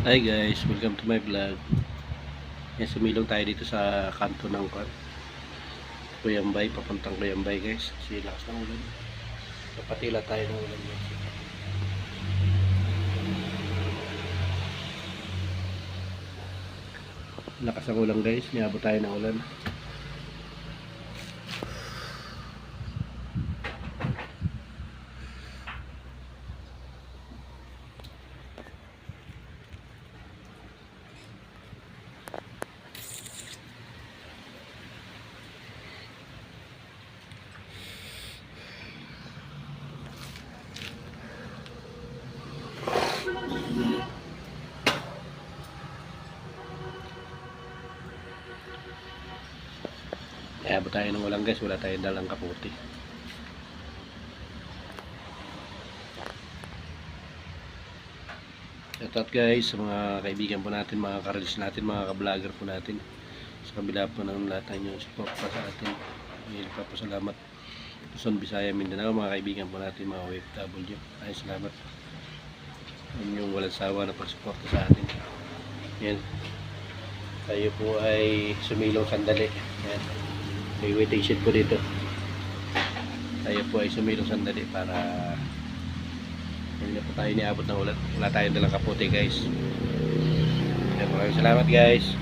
Hi guys, welcome to my vlog. Yan, sumilong tayo dito sa kanto ng Kuyambay, papuntang Kuyambay guys. Kasi lakas ng ulan. Kapatila tayo ng ulan guys. Lakas ng ulan guys, niabot tayo ng ulan. Niabot tayo ng ulan guys, wala tayong dalang kaputi. Shoutout guys sa mga kaibigan po natin, mga ka-reels natin, mga ka-vlogger po natin. Sa kabila po ng lahat ng inyong support pa sa atin. Nagpapasalamat. Luzon, Visayas, Mindanao, mga kaibigan po natin, mga OFW. Ay, salamat. Inyong walang sawa na pagsuporta sa atin. Yan. Tayo po ay sumilong sandali. Yan. May waiting shed po dito. Tayo po ay sumilong sandali para hindi na po tayo niabot ng ulan. Wala tayong dalang kapote guys. Maraming salamat guys.